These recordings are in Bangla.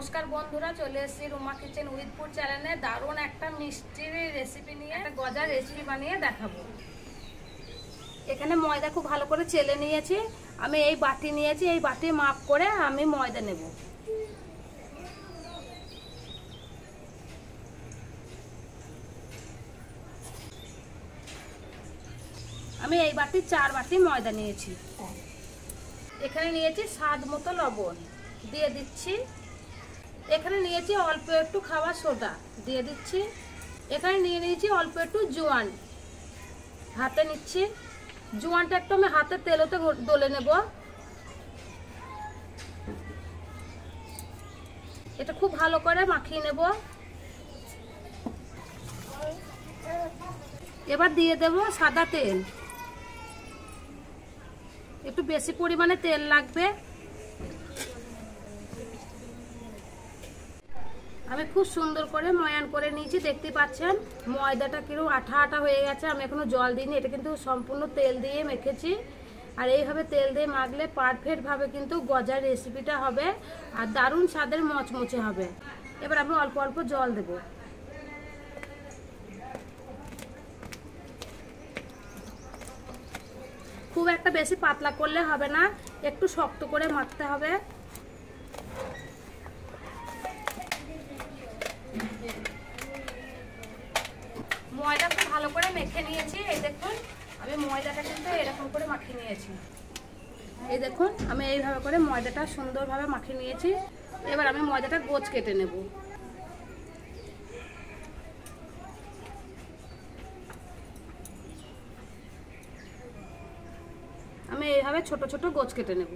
নমস্কার বন্ধুরা, চলে এসেছি রুমা কিচেন উইথ ফুড চ্যানেলে দারুণ একটা মিষ্টির রেসিপি নিয়ে একটা গজার রেসিপি বানিয়ে দেখাবো। এখানে ময়দা খুব ভালো করে চেলে নিয়েছি। আমি এই বাটি নিয়েছি, এই বাটি মাপ করে আমি ময়দা নেব। আমি এই বাটি 4 বাটি ময়দা নিয়েছি। এখানে নিয়েছি স্বাদ মতো লবণ দিয়ে দিচ্ছি। এখানে নিয়েছি অল্প একটু খাবার সোডা দিয়ে দিচ্ছি। এখানে নিয়ে নিয়েছি অল্প একটু জোয়ান, হাতে নিচ্ছি। জোয়ানটা একটু আমি হাতে তেলতে ডলে নেব। এটা খুব ভালো করে মাখিয়ে নেব। এবার দিয়ে দেব সাদা তেল, একটু বেশি পরিমাণে তেল লাগবে। আমি খুব সুন্দর করে ময়ান করে নিয়েছি, দেখতে পাচ্ছেন ময়দাটা কিরকম আঠা আঠা হয়ে গেছে। আমি এখনো জল দিইনি, এটা কিন্তু সম্পূর্ণ তেল দিয়ে মেখেছি। আর এইভাবে তেল দিয়ে মাখলে পারফেক্ট ভাবে কিন্তু গজার রেসিপিটা হবে আর দারুণ স্বাদের মচমচে হবে। এবার আমি অল্প অল্প জল দেব। খুব একটা বেশি পাতলা করলে হবে না, একটু শক্ত করে মাখতে হবে। ময়দা খুব ভালো করে মেখে নিয়েছি। এই দেখুন আমি ময়দাটা কিন্তু এরকম করে মাখিয়ে নিয়েছি। এই দেখুন আমি এইভাবে করে ময়দাটা সুন্দরভাবে মাখিয়ে নিয়েছি। এবার আমি ময়দাটা গোছ কেটে নেব। আমি এইভাবে ছোট ছোট গোছ কেটে নেব।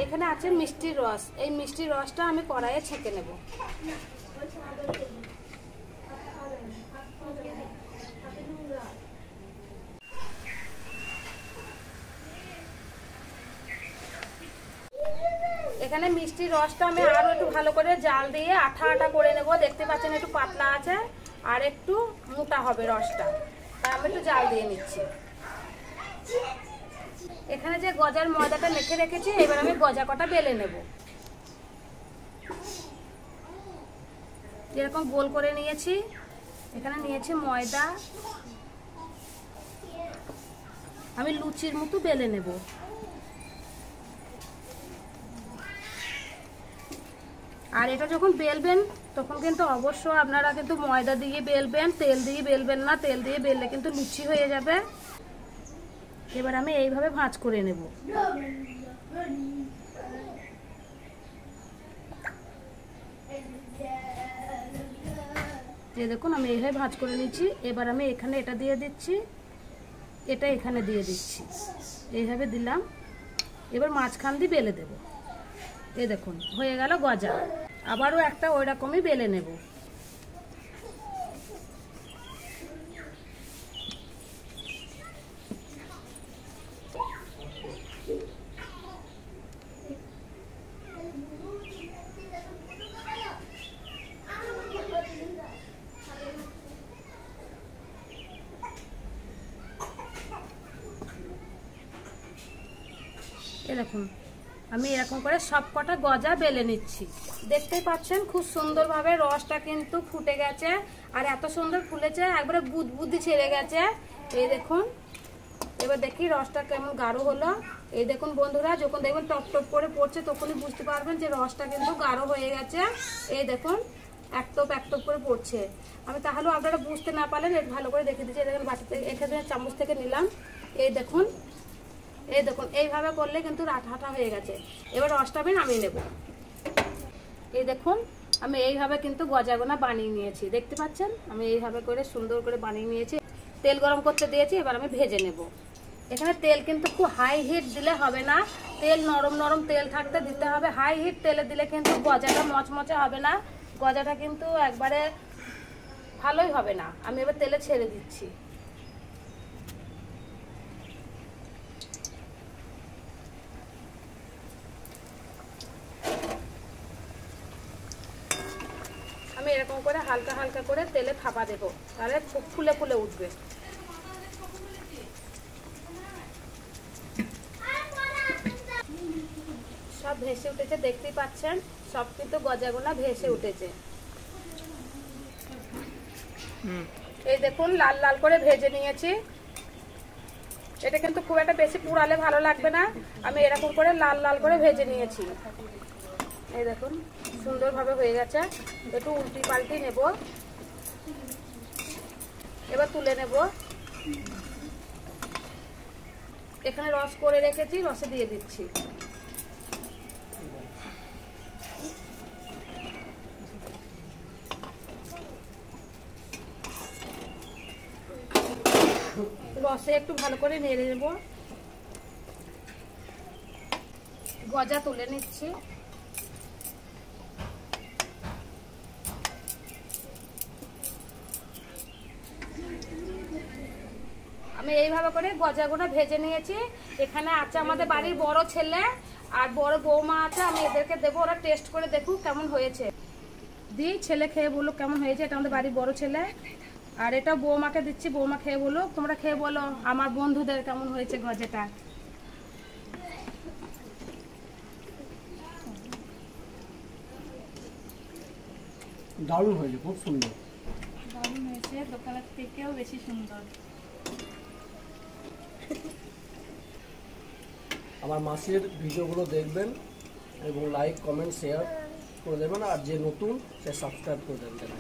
এখানে আছে মিষ্টির রস, এই মিষ্টির রসটা আমি কড়াইয়ে ছেঁকে নেব। এখানে মিষ্টির রসটা আমি আরো একটু ভালো করে জাল দিয়ে আঠা আঠা করে নেব। দেখতে পাচ্ছেন একটু পাতলা আছে আর একটু মোটা হবে রসটা, তাই আমি একটু জাল দিয়ে নিচ্ছি। এখানে যে গজার ময়দাটা মেখে রেখেছি, এবার আমি গজা কটা বেলে নেব। এরকম গোল করে নিয়েছি। এখানে নিয়েছি ময়দা, আমি লুচির মতো বেলে নেব। আর এটা যখন বেলবেন তখন কিন্তু অবশ্য আপনারা কিন্তু ময়দা দিয়ে বেলবেন, তেল দিয়ে বেলবেন না। তেল দিয়ে বেললে কিন্তু লুচি হয়ে যাবে। এবার আমি এইভাবে ভাঁজ করে নেব। এই দেখুন আমি এইভাবে ভাঁজ করে নিচ্ছি। এবার আমি এখানে এটা দিয়ে দিচ্ছি, এটা এখানে দিয়ে দিচ্ছি। এইভাবে দিলাম। এবার মাঝখান দিয়ে বেলে দেব। এই দেখুন হয়ে গেল গজা। আবারও একটা ওই রকমই বেলে নেব। এরকম আমি এরকম করে সব কটা গজা বেলে নিচ্ছি। দেখতেই পাচ্ছেন খুব সুন্দরভাবে রসটা কিন্তু ফুটে গেছে আর এত সুন্দর ফুলেছে, একবারে বুদবুদি ছেড়ে গেছে। এই দেখুন এবার দেখি রসটা কেমন গাঢ় হলো। এই দেখুন বন্ধুরা, যখন দেখবেন টপ টপ করে পড়ছে তখনই বুঝতে পারবেন যে রসটা কিন্তু গাঢ় হয়ে গেছে। এই দেখুন এক টপ করে পড়ছে। আমি তাহলেও আপনারা বুঝতে না পারলেন একটু ভালো করে দেখে দিচ্ছি। দেখুন বাটিতে এখানে চামচ থেকে নিলাম। এই দেখুন এইভাবে করলে কিন্তু আঠা হয়ে গেছে। এবার রসটা আমি নামিয়ে নেব। এই দেখুন আমি এইভাবে কিন্তু গজাগোনা বানিয়ে নিয়েছি। দেখতে পাচ্ছেন আমি এইভাবে করে সুন্দর করে বানিয়ে নিয়েছি। তেল গরম করতে দিয়েছি, এবার আমি ভেজে নেব। এখানে তেল কিন্তু খুব হাই হিট দিলে হবে না, তেল নরম নরম তেল থাকতে দিতে হবে। হাই হিট তেলে দিলে কিন্তু গজাটা মচমচে হবে না, গজাটা কিন্তু একবারে ভালোই হবে না। আমি এবার তেলে ছেড়ে দিচ্ছি। আমি এরকম করে হালকা হালকা করে তেলে থাপা দেবো, তাহলে খুব ফুলে ফুলে উঠবে। সব ভেসে উঠেছে, দেখতেই পাচ্ছেন সব কিন্তু গজাগুলো ভেসে উঠেছে। এই দেখুন লাল লাল করে ভেজে নিয়েছি। এটা কিন্তু খুব একটা বেশি পুড়ালে ভালো লাগবে না, আমি এরকম করে লাল লাল করে ভেজে নিয়েছি। এই দেখুন সুন্দরভাবে হয়ে গেছে। একটু উল্টি পাল্টি নেব, এবার তুলে নেব। এখানে রস করে রেখেছি, রসে দিয়ে দিচ্ছি। রসে একটু ভালো করে নেড়ে নেব। গজা তুলে নিচ্ছি। আমি এইভাবে করে গজাগুলো ভেজে নিয়েছি। এখানে আছে আমাদের বাড়ির বড় ছেলে আর বড় বৌমা আছে, আমি এদেরকে দেবো, ওরা টেস্ট করে দেখুক কেমন হয়েছে। দিই, ছেলে খেয়ে বলুক কেমন হয়েছে। এটা আমাদের বাড়ির বড় ছেলে, আর এটা বৌমাকে দিচ্ছি, বৌমা খেয়ে বলুক। তোমরা খেয়ে বলো আমার বন্ধুদের কেমন হয়েছে গজাটা। দারুণ হয়েছে, খুব সুন্দর। দারুণ হয়েছে, দোকানের থেকেও বেশি সুন্দর। আমার মাসির ভিডিওগুলো দেখবেন এবং লাইক কমেন্ট শেয়ার করে দেবেন, আর যে নতুন সে সাবস্ক্রাইব করে দেবেন।